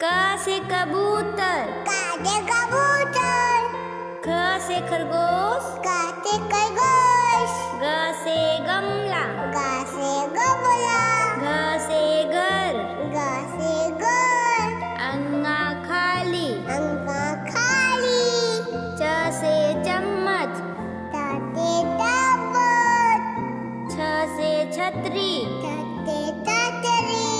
क से कबूतर, का से कबूतर, ख से खरगोश, का से खरगोश, ग से गमला, गा से गमला, घ से घर, गा से घर, अंगा खाली, अंगा खाली, च से चम्मच, ता से ताबत, छ से छतरी, ता से छतरी,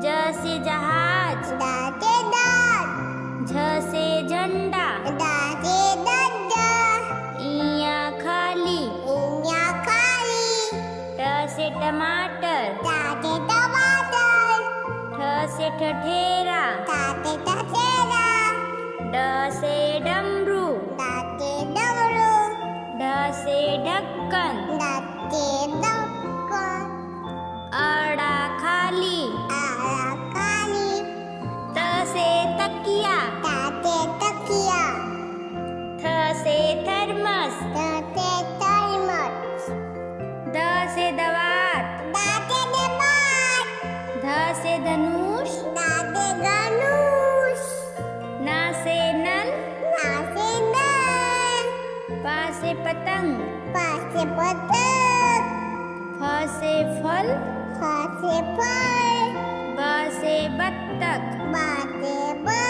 ज से जहाज, दा से दात, झ से झंडा, दा से डंडा, इया खाली, इया खाली, ट से टमाटर, ता से टमाटर, ठ से ठठेरा, ता से टसेरा, ड से डमरू, दा से डमरू, ढ से ढक्कन, दा से ढक्कन, अड़ा खाली, आड़ा खाली, त से तकिया, ता से तकिया, थ से थर्मस, ता से थर्मस, द से दवात, दा से दबात, ध से धनुष, दा से धनुष, न से नल, ना से नल, प से पतंग, पा से पतंग, फ से फल, फा से फल, ब से बत्तख, बा से बा,